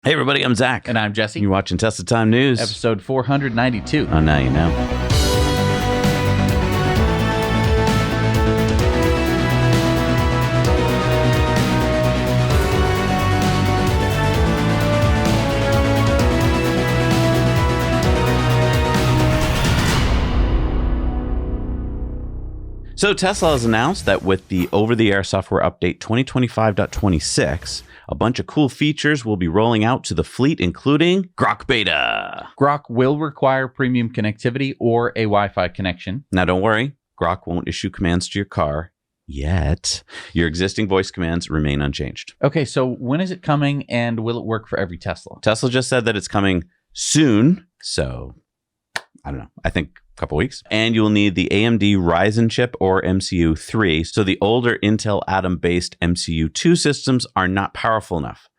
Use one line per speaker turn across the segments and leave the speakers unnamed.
Hey everybody, I'm Zach.
And I'm Jesse.
You're watching Tesla Time News.
Episode 492.
Oh, now you know. So Tesla has announced that with the over-the-air software update 2025.26, a bunch of cool features will be rolling out to the fleet, including Grok Beta.
Grok will require premium connectivity or a Wi-Fi connection.
Now don't worry, Grok won't issue commands to your car yet. Your existing voice commands remain unchanged.
Okay, so when is it coming and will it work for every Tesla?
Tesla just said that it's coming soon, so I don't know. I think a couple weeks. And you will need the AMD Ryzen chip or MCU 3. So the older Intel Atom-based MCU 2 systems are not powerful enough.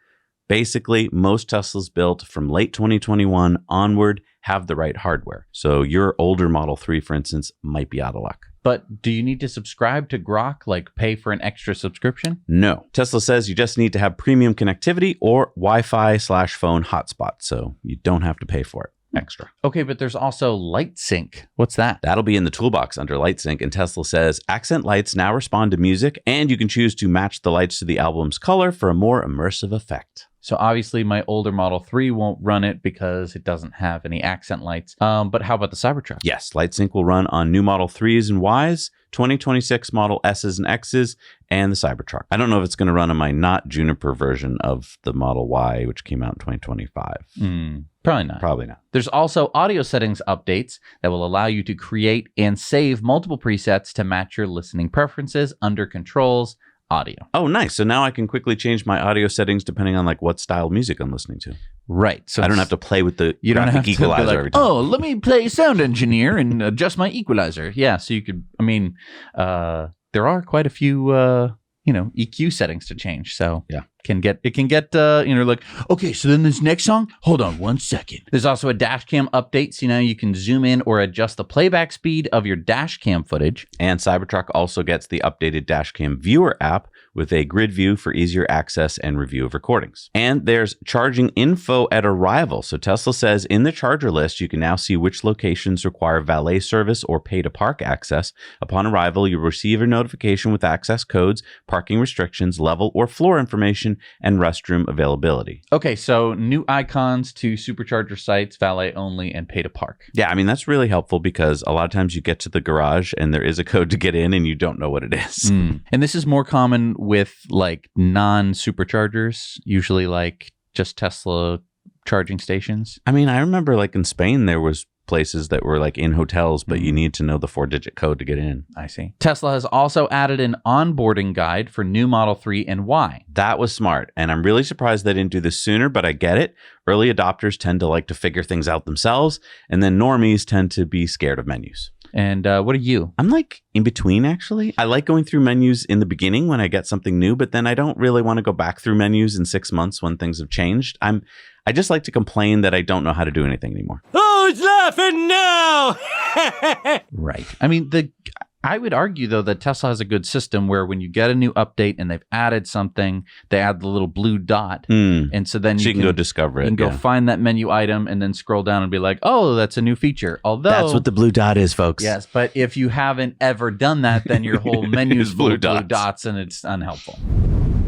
Basically, most Teslas built from late 2021 onward have the right hardware. So your older Model 3, for instance, might be out of luck.
But do you need to subscribe to Grok, like pay for an extra subscription?
No. Tesla says you just need to have premium connectivity or Wi-Fi/phone hotspot. So you don't have to pay for it extra.
Okay, but there's also Light Sync. What's that?
That'll be in the toolbox under Light Sync, and Tesla says accent lights now respond to music, and you can choose to match the lights to the album's color for a more immersive effect.
So obviously my older Model 3 won't run it because it doesn't have any accent lights. But how about the Cybertruck?
Yes, Light Sync will run on new Model 3s and Ys, 2026 Model S's and X's, and the Cybertruck. I don't know if it's going to run on my not Juniper version of the Model Y, which came out in 2025.
Probably not.
Probably not.
There's also audio settings updates that will allow you to create and save multiple presets to match your listening preferences under Controls Audio.
Oh, nice. So now I can quickly change my audio settings depending on like what style of music I'm listening to.
Right. So
I don't have to play with the
you don't have to
equalizer
be like,
every time.
oh, let me play Sound Engineer and adjust my equalizer. Yeah. So you could, there are quite a few, EQ settings to change. So
yeah,
it can get like, okay, so then this next song, hold on 1 second. There's also a dash cam update. So now you can zoom in or adjust the playback speed of your dash cam footage.
And Cybertruck also gets the updated dash cam viewer app with a grid view for easier access and review of recordings. And there's charging info at arrival. So Tesla says in the charger list, you can now see which locations require valet service or pay to park access. Upon arrival, you'll receive a notification with access codes, parking restrictions, level or floor information, and restroom availability.
Okay, so new icons to Supercharger sites, valet only, and pay to park.
Yeah, I mean, that's really helpful because a lot of times you get to the garage and there is a code to get in and you don't know what it is.
And this is more common with like non-superchargers, usually like just Tesla charging stations.
I mean, I remember like in Spain, there was places that were like in hotels, but you need to know the 4-digit code to get in.
I see. Tesla has also added an onboarding guide for new Model 3 and Y.
That was smart. And I'm really surprised they didn't do this sooner, but I get it. Early adopters tend to like to figure things out themselves. And then normies tend to be scared of menus.
And what are you?
I'm like in between, actually. I like going through menus in the beginning when I get something new, but then I don't really want to go back through menus in 6 months when things have changed. I just like to complain that I don't know how to do anything anymore.
Oh, it's laughing now!
Right. I mean, I would argue, though, that Tesla has a good system where when you get a new update and they've added something, they add the little blue dot. And so then
you can go discover it.
You can go find that menu item and then scroll down and be like, oh, that's a new feature. Although
that's what the blue dot is, folks.
Yes, but if you haven't ever done that, then your whole menu is blue dots and it's unhelpful.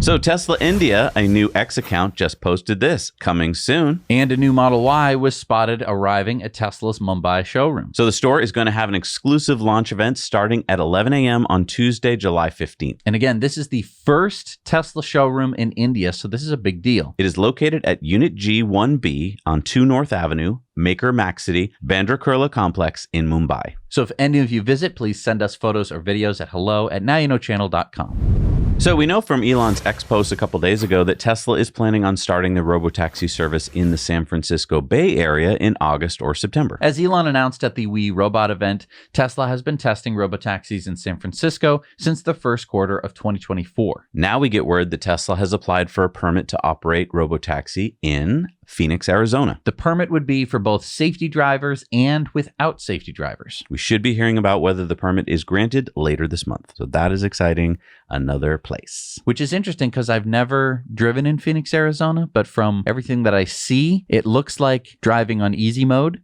So Tesla India, a new X account, just posted this, coming soon.
And a new Model Y was spotted arriving at Tesla's Mumbai showroom.
So the store is going to have an exclusive launch event starting at 11 a.m. on Tuesday, July 15th.
And again, this is the first Tesla showroom in India, so this is a big deal.
It is located at Unit G1B on 2 North Avenue, Maker Maxity, Bandra Kurla Complex in Mumbai. So
if any of you visit, please send us photos or videos at hello@nowyouknowchannel.com.
So we know from Elon's X post a couple days ago that Tesla is planning on starting the Robotaxi service in the San Francisco Bay Area in August or September.
As Elon announced at the We Robot event, Tesla has been testing robotaxis in San Francisco since the first quarter of 2024.
Now we get word that Tesla has applied for a permit to operate Robotaxi in Phoenix, Arizona.
The permit would be for both safety drivers and without safety drivers.
We should be hearing about whether the permit is granted later this month. So that is exciting. Another place.
Which is interesting because I've never driven in Phoenix, Arizona, but from everything that I see, it looks like driving on easy mode.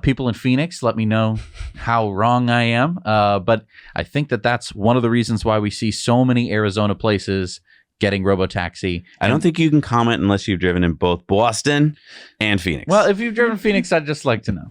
People in Phoenix, let me know how wrong I am. But I think that that's one of the reasons why we see so many Arizona places getting Robotaxi.
I don't think you can comment unless you've driven in both Boston and Phoenix.
Well, if you've driven Phoenix, I'd just like to know.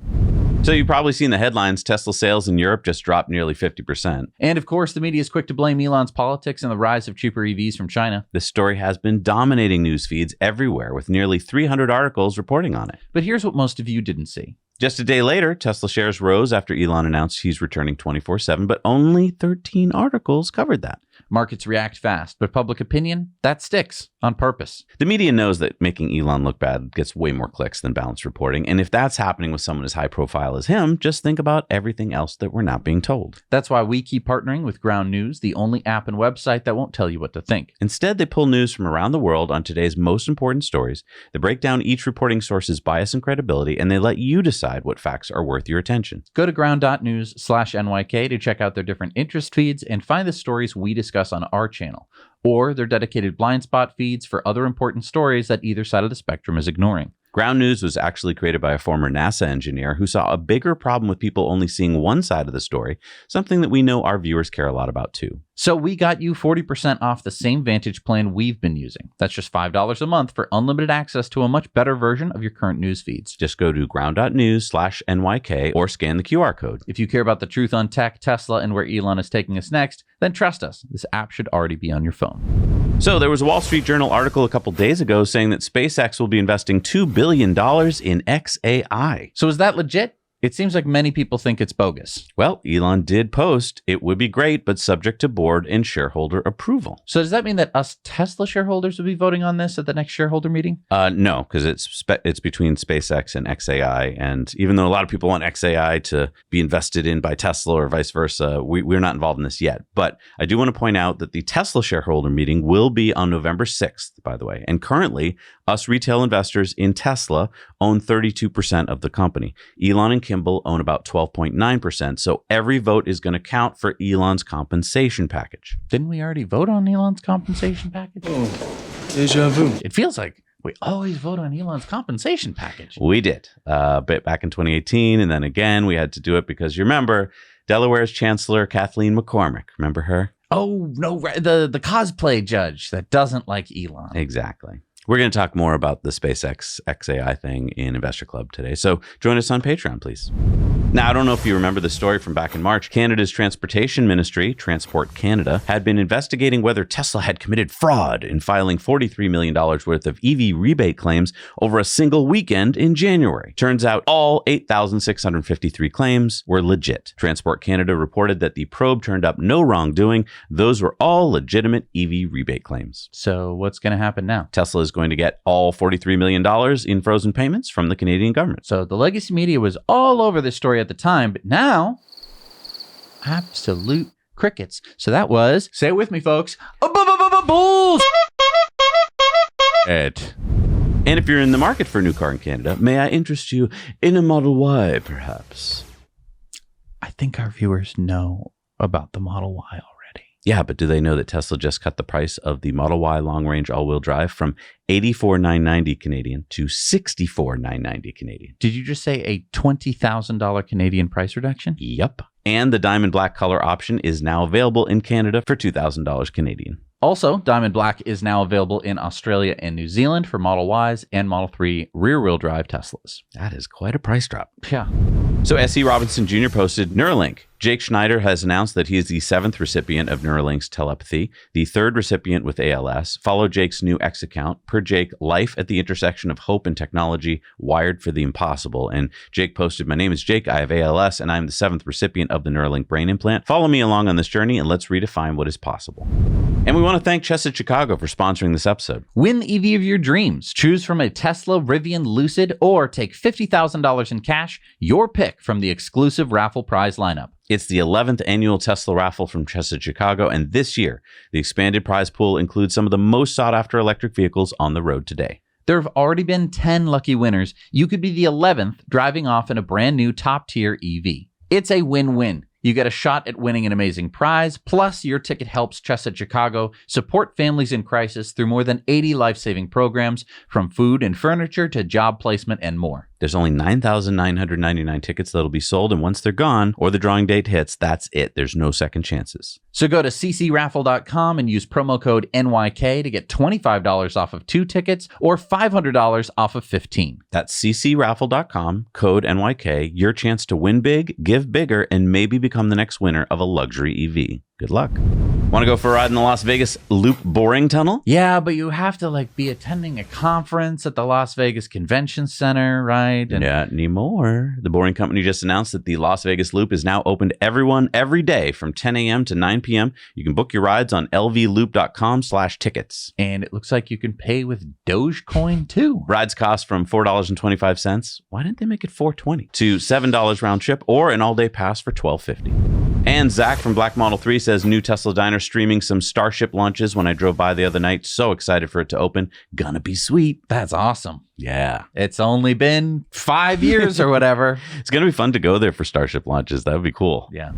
So you've probably seen the headlines. Tesla sales in Europe just dropped nearly 50%.
And of course, the media is quick to blame Elon's politics and the rise of cheaper EVs from China.
This story has been dominating news feeds everywhere, with nearly 300 articles reporting on it.
But here's what most of you didn't see.
Just a day later, Tesla shares rose after Elon announced he's returning 24/7, but only 13 articles covered that.
Markets react fast, but public opinion, that sticks on purpose.
The media knows that making Elon look bad gets way more clicks than balanced reporting. And if that's happening with someone as high profile as him, just think about everything else that we're not being told.
That's why we keep partnering with Ground News, the only app and website that won't tell you what to think.
Instead, they pull news from around the world on today's most important stories. They break down each reporting source's bias and credibility, and they let you decide what facts are worth your attention.
Go to ground.news/NYK to check out their different interest feeds and find the stories we discuss on our channel, or their dedicated blind spot feeds for other important stories that either side of the spectrum is ignoring.
Ground News was actually created by a former NASA engineer who saw a bigger problem with people only seeing one side of the story, something that we know our viewers care a lot about too.
So we got you 40% off the same Vantage plan we've been using. That's just $5 a month for unlimited access to a much better version of your current news feeds.
Just go to ground.news/NYK or scan the QR code.
If you care about the truth on tech, Tesla, and where Elon is taking us next, then trust us, this app should already be on your phone.
So there was a Wall Street Journal article a couple days ago saying that SpaceX will be investing $2 billion in XAI.
So is that legit? It seems like many people think it's bogus.
Well, Elon did post, it would be great, but subject to board and shareholder approval.
So does that mean that us Tesla shareholders will be voting on this at the next shareholder meeting?
No, because it's between SpaceX and XAI. And even though a lot of people want XAI to be invested in by Tesla or vice versa, we're not involved in this yet. But I do want to point out that the Tesla shareholder meeting will be on November 6th, by the way. And currently, us retail investors in Tesla own 32% of the company. Elon and Kimball own about 12.9%. So every vote is going to count for Elon's compensation package.
Didn't we already vote on Elon's compensation package?
Oh, deja vu.
It feels like we always vote on Elon's compensation package.
We did. Bit back in 2018. And then again, we had to do it because you remember Delaware's Chancellor Kathleen McCormick. Remember her?
Oh, no, the cosplay judge that doesn't like Elon.
Exactly. We're going to talk more about the SpaceX XAI thing in Investor Club today. So join us on Patreon, please. Now, I don't know if you remember the story from back in March. Canada's Transportation Ministry, Transport Canada, had been investigating whether Tesla had committed fraud in filing $43 million worth of EV rebate claims over a single weekend in January. Turns out all 8,653 claims were legit. Transport Canada reported that the probe turned up no wrongdoing. Those were all legitimate EV rebate claims.
So what's going to happen now?
Tesla is going to get all $43 million in frozen payments from the Canadian government.
So the legacy media was all over this story at the time, but now, absolute crickets. So that was, say it with me, folks, bulls.
And if you're in the market for a new car in Canada, may I interest you in a Model Y, perhaps?
I think our viewers know about the Model Y already.
Yeah, but do they know that Tesla just cut the price of the Model Y long-range all-wheel drive from $84,990 Canadian to $64,990 Canadian?
Did you just say a $20,000 Canadian price reduction?
Yep. And the diamond black color option is now available in Canada for $2,000 Canadian.
Also, Diamond Black is now available in Australia and New Zealand for Model Ys and Model 3 rear-wheel drive Teslas.
That is quite a price drop.
Yeah.
So S.E. Robinson Jr. posted, Neuralink. Jake Schneider has announced that he is the 7th recipient of Neuralink's telepathy, the 3rd recipient with ALS. Follow Jake's new X account. Per Jake, life at the intersection of hope and technology, wired for the impossible. And Jake posted, my name is Jake, I have ALS, and I'm the 7th recipient of the Neuralink brain implant. Follow me along on this journey and let's redefine what is possible. And we want to thank ChesedChicago for sponsoring this episode.
Win the EV of your dreams. Choose from a Tesla, Rivian, Lucid, or take $50,000 in cash, your pick from the exclusive raffle prize lineup.
It's the 11th annual Tesla raffle from ChesedChicago, and this year, the expanded prize pool includes some of the most sought-after electric vehicles on the road today.
There have already been 10 lucky winners. You could be the 11th driving off in a brand new top-tier EV. It's a win-win. You get a shot at winning an amazing prize, plus your ticket helps ChesedChicago support families in crisis through more than 80 life-saving programs, from food and furniture to job placement and more.
There's only 9,999 tickets that'll be sold, and once they're gone or the drawing date hits, that's it. There's no second chances.
So go to ccraffle.com and use promo code NYK to get $25 off of 2 tickets or $500 off of 15.
That's ccraffle.com, code NYK, your chance to win big, give bigger, and maybe become the next winner of a luxury EV. Good luck. Want to go for a ride in the Las Vegas Loop Boring Tunnel?
Yeah, but you have to be attending a conference at the Las Vegas Convention Center, right?
And not anymore. The Boring Company just announced that the Las Vegas Loop is now open to everyone every day from 10 a.m. to 9 p.m. You can book your rides on lvloop.com/tickets.
And it looks like you can pay with Dogecoin too.
Rides cost from $4.25. Why didn't they make it $4.20? To $7 round trip, or an all-day pass for $12.50. And Zach from Black Model 3 says new Tesla Diner streaming some Starship launches when I drove by the other night. So excited for it to open. Gonna be sweet.
That's awesome.
Yeah.
It's only been 5 years or whatever.
It's gonna be fun to go there for Starship launches. That would be cool.
Yeah.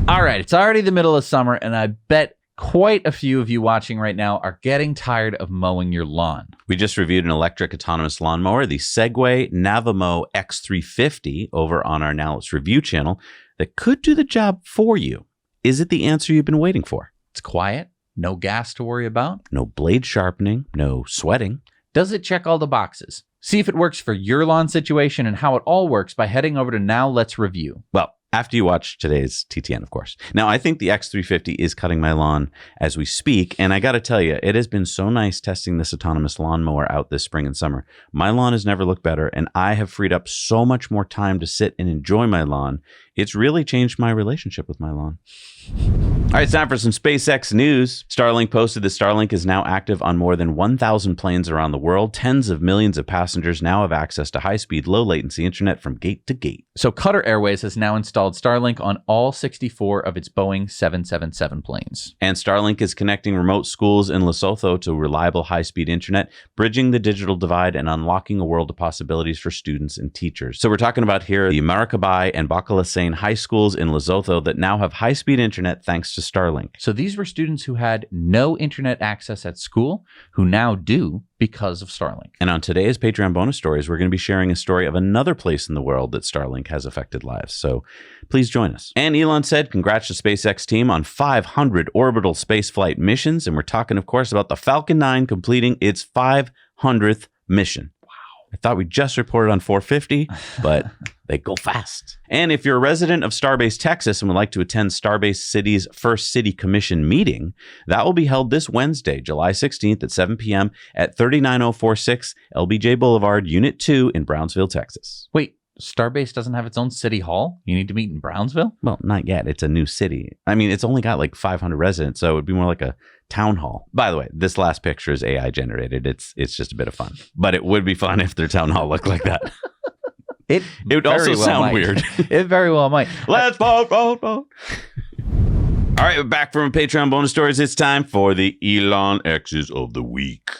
All right. It's already the middle of summer, and I bet quite a few of you watching right now are getting tired of mowing your lawn.
We just reviewed an electric autonomous lawnmower, the Segway Navimow X350, over on our Now Let's Review channel, that could do the job for you. Is it the answer you've been waiting for?
It's quiet, no gas to worry about,
no blade sharpening, no sweating.
Does it check all the boxes? See if it works for your lawn situation and how it all works by heading over to Now Let's Review.
Well, after you watch today's TTN, of course. Now, I think the X350 is cutting my lawn as we speak, and I got to tell you, it has been so nice testing this autonomous lawnmower out this spring and summer. My lawn has never looked better, and I have freed up so much more time to sit and enjoy my lawn. It's really changed my relationship with my lawn. All right, it's time for some SpaceX news. Starlink posted that Starlink is now active on more than 1,000 planes around the world. Tens of millions of passengers now have access to high-speed, low-latency internet from gate to gate.
So Qatar Airways has now installed Starlink on all 64 of its Boeing 777 planes.
And Starlink is connecting remote schools in Lesotho to reliable high-speed internet, bridging the digital divide and unlocking a world of possibilities for students and teachers. So we're talking about here the Maracaibo and Bakalasane high schools in Lesotho that now have high-speed internet thanks to Starlink.
So these were students who had no internet access at school, who now do because of Starlink.
And on today's Patreon bonus stories, we're going to be sharing a story of another place in the world that Starlink has affected lives. So please join us. And Elon said, congrats to SpaceX team on 500 orbital spaceflight missions. And we're talking, of course, about the Falcon 9 completing its 500th mission. I thought we just reported on 450, but they go fast. And if you're a resident of Starbase, Texas, and would like to attend Starbase City's first City Commission meeting, that will be held this Wednesday, July 16th at 7 p.m. at 39046 LBJ Boulevard, Unit 2 in Brownsville, Texas.
Wait, Starbase doesn't have its own city hall? You need to meet in Brownsville?
Well, not yet. It's a new city. I mean, it's only got like 500 residents, so it would be more like a town hall. By the way, this last picture is AI generated. It's just a bit of fun. But it would be fun if their town hall looked like that.
It
would also sound weird.
It very well might.
Let's vote. All right, we're back from Patreon bonus stories. It's time for the Elon X's of the week.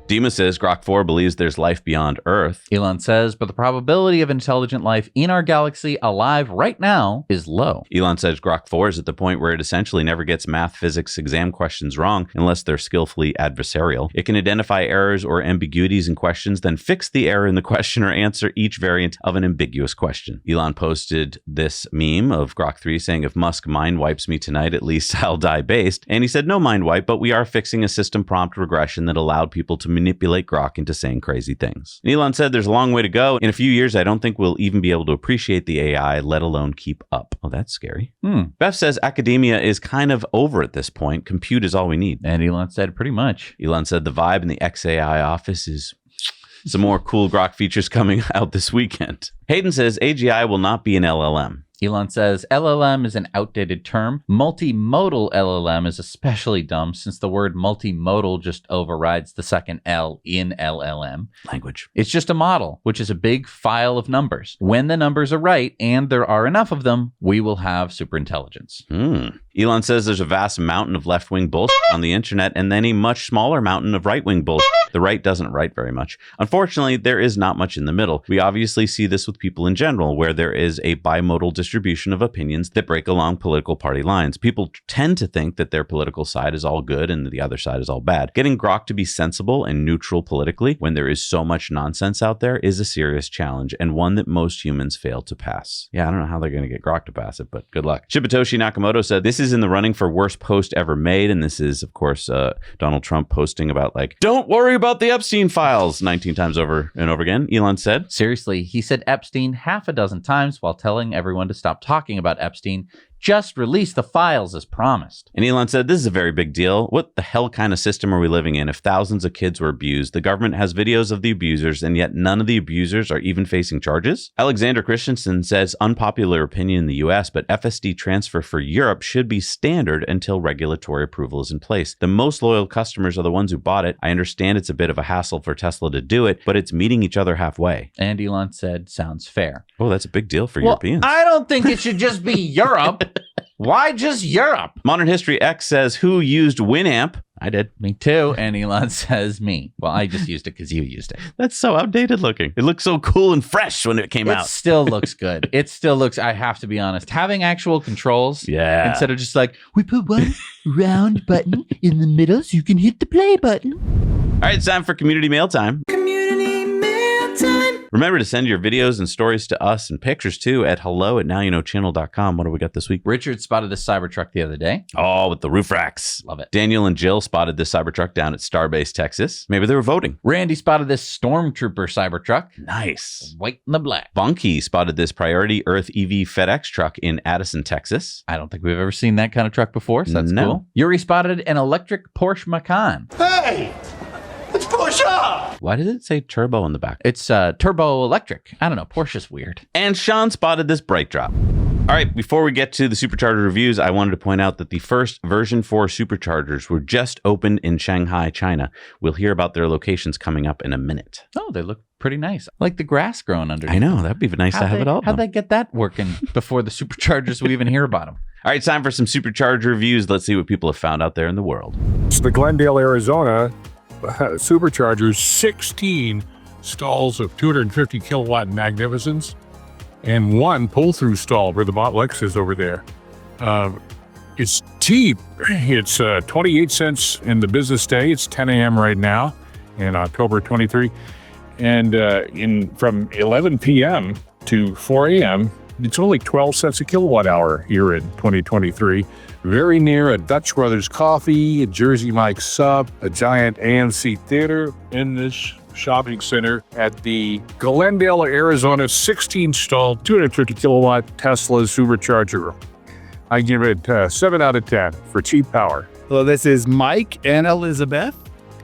Dima says Grok 4 believes there's life beyond Earth.
Elon says, but the probability of intelligent life in our galaxy alive right now is low.
Elon says Grok 4 is at the point where it essentially never gets math physics exam questions wrong unless they're skillfully adversarial. It can identify errors or ambiguities in questions, then fix the error in the question or answer each variant of an ambiguous question. Elon posted this meme of Grok 3 saying, if Musk mind wipes me tonight, at least I'll die based. And he said, no mind wipe, but we are fixing a system prompt regression that allowed people to manipulate Grok into saying crazy things. And Elon said there's a long way to go. In a few years, I don't think we'll even be able to appreciate the AI, let alone keep up. Oh, that's scary. Beth says academia is kind of over at this point. Compute is all we need.
And Elon said pretty much.
Elon said the vibe in the XAI office is some more cool Grok features coming out this weekend. Hayden says AGI will not be an LLM.
Elon says LLM is an outdated term. Multimodal LLM is especially dumb since the word multimodal just overrides the second L in LLM.
Language.
It's just a model, which is a big file of numbers. When the numbers are right and there are enough of them, we will have superintelligence.
Elon says there's a vast mountain of left-wing bullshit on the internet and then a much smaller mountain of right-wing bullshit. The right doesn't write very much. Unfortunately, there is not much in the middle. We obviously see this with people in general, where there is a bimodal distribution of opinions that break along political party lines. People tend to think that their political side is all good and the other side is all bad. Getting Grok to be sensible and neutral politically when there is so much nonsense out there is a serious challenge and one that most humans fail to pass. Yeah, I don't know how they're going to get Grok to pass it, but good luck. Shibatoshi Nakamoto said, this is in the running for worst post ever made. And this is, of course, Donald Trump posting about like, don't worry about the Epstein files 19 times over and over again. Elon said,
seriously, he said Epstein half a dozen times while telling everyone to stop talking about Epstein. Just release the files as promised.
And Elon said, this is a very big deal. What the hell kind of system are we living in if thousands of kids were abused? The government has videos of the abusers, and yet none of the abusers are even facing charges? Alexander Christensen says, unpopular opinion in the US, but FSD transfer for Europe should be standard until regulatory approval is in place. The most loyal customers are the ones who bought it. I understand it's a bit of a hassle for Tesla to do it, but it's meeting each other halfway.
And Elon said, sounds fair.
Oh, that's a big deal for Europeans.
I don't think it should just be Europe. Why just Europe?
Modern History X says, who used Winamp? I did.
Me too. And Elon says me. Well, I just used it because you used it.
That's so outdated looking. It looked so cool and fresh when it came out.
It still looks good. It still looks, I have to be honest, having actual controls instead of just like, we put one round button in the middle so you can hit the play button.
All right, it's time for community mail time.
Community mail time.
Remember to send your videos and stories to us and pictures too at hello@nowyouknowchannel.com. What do we got this week?
Richard spotted this Cybertruck the other day.
Oh, with the roof racks.
Love it.
Daniel and Jill spotted this Cybertruck down at Starbase, Texas. Maybe they were voting.
Randy spotted this Stormtrooper Cybertruck.
Nice.
White and the black.
Bunky spotted this Priority Earth EV FedEx truck in Addison, Texas.
I don't think we've ever seen that kind of truck before, so that's
No.
cool. Yuri spotted an electric Porsche Macan.
Hey! Let's push up!
Why does it say turbo on the back?
It's turbo electric. I don't know. Porsche's weird.
And Sean spotted this Bright Drop. All right, before we get to the Supercharger reviews, I wanted to point out that the first version 4 Superchargers were just opened in Shanghai, China. We'll hear about their locations coming up in a minute.
Oh, they look pretty nice. Like the grass growing underneath.
I know, that'd be nice to have it all.
How'd they get that working before the Superchargers we even hear about them?
All right, it's time for some Supercharger reviews. Let's see what people have found out there in the world.
It's the Glendale, Arizona Supercharger's 16 stalls of 250 kilowatt magnificence and one pull-through stall where the Model X is over there. It's cheap. It's 28 cents in the business day. It's 10 a.m. right now in October 23. And from 11 p.m. to 4 a.m., it's only 12 cents a kilowatt hour here in 2023. Very near a Dutch Brothers Coffee, a Jersey Mike's Sub, a giant AMC theater in this shopping center at the Glendale, Arizona 16-stall, 250 kilowatt Tesla Supercharger. I give it 7 out of 10 for cheap power.
Hello, this is Mike and Elizabeth.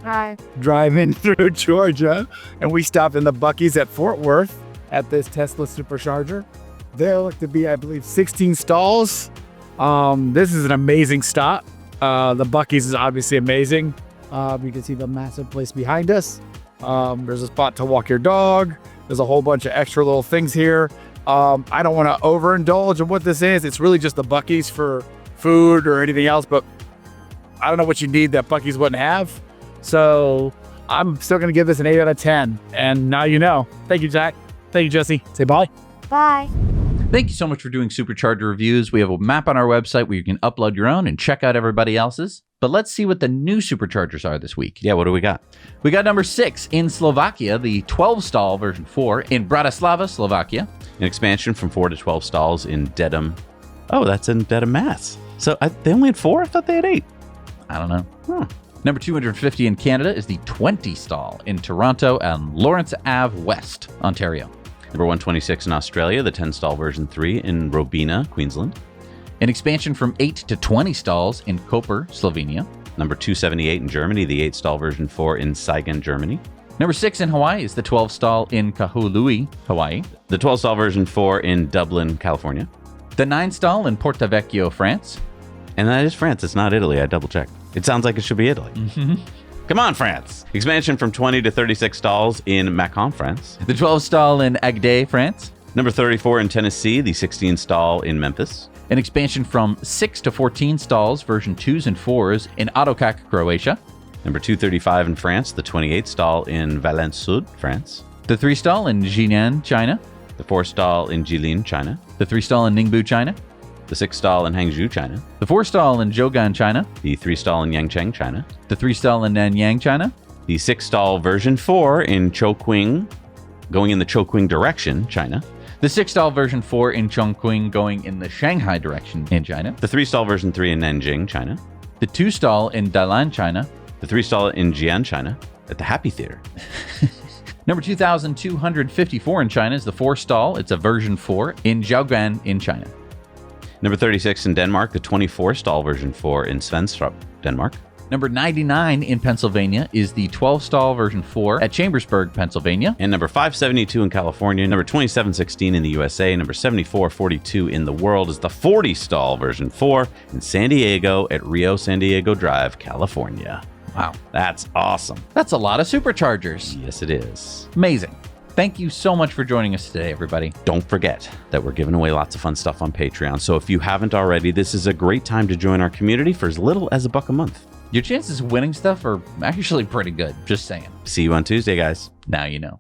Hi.
Driving through Georgia, and we stopped in the Buc-ee's at Fort Worth at this Tesla Supercharger. There look to be, I believe, 16 stalls. This is an amazing stop. The Buc-ee's is obviously amazing. You can see the massive place behind us. There's a spot to walk your dog. There's a whole bunch of extra little things here. I don't want to overindulge in what this is. It's really just the Buc-ee's for food or anything else, but I don't know what you need that Buc-ee's wouldn't have. So I'm still going to give this an 8 out of 10. And now you know. Thank you, Jack. Thank you, Jesse. Say bye.
Bye.
Thank you so much for doing Supercharger reviews. We have a map on our website where you can upload your own and check out everybody else's. But let's see what the new Superchargers are this week.
Yeah, what do we got?
We got number 6 in Slovakia, the 12-stall version 4 in Bratislava, Slovakia.
An expansion from 4 to 12 stalls in Dedham. Oh, that's in Dedham, Mass. So they only had 4? I thought they had 8.
I don't know. Number 250 in Canada is the 20-stall in Toronto and Lawrence Ave West, Ontario.
Number 126 in Australia, the 10-stall version 3 in Robina, Queensland.
An expansion from 8 to 20 stalls in Koper, Slovenia.
Number 278 in Germany, the 8-stall version 4 in Saigon, Germany.
Number 6 in Hawaii is the 12-stall in Kahului, Hawaii.
The 12-stall version 4 in Dublin, California.
The 9 stall in Porto Vecchio, France.
And that is France. It's not Italy. I double checked. It sounds like it should be Italy. Come on, France. Expansion from 20 to 36 stalls in Macon, France.
The 12 stall in Agde, France.
Number 34 in Tennessee, the 16 stall in Memphis.
An expansion from 6 to 14 stalls, version 2s and 4s in Autocac, Croatia.
Number 235 in France, the 28 stall in Valence Sud, France.
The 3 stall in Jinan, China.
The 4 stall in Jilin, China.
The 3 stall in Ningbo, China.
The 6 stall in Hangzhou, China.
The 4 stall in Zhogan, China.
The 3 stall in Yangcheng, China.
The 3 stall in Nanyang, China.
The 6 stall version 4 in Chongqing, going in the Chongqing direction, China.
The 6 stall version 4 in Chongqing, going in the Shanghai direction in China.
The 3 stall version 3 in Nanjing, China.
The 2 stall in Dalian, China.
The 3 stall in Jian, China, at the Happy Theater.
Number 2,254 in China is the 4 stall. It's a version 4 in Zhaogan in China.
Number 36 in Denmark, the 24 stall version 4 in Svenstrup, Denmark.
Number 99 in Pennsylvania is the 12 stall version 4 at Chambersburg, Pennsylvania.
And number 572 in California, number 2716 in the USA, number 7442 in the world is the 40 stall version 4 in San Diego at Rio San Diego Drive, California.
Wow.
That's awesome.
That's a lot of superchargers.
Yes, it is.
Amazing. Thank you so much for joining us today, everybody.
Don't forget that we're giving away lots of fun stuff on Patreon. So if you haven't already, this is a great time to join our community for as little as $1 a month.
Your chances of winning stuff are actually pretty good. Just saying.
See you on Tuesday, guys.
Now you know.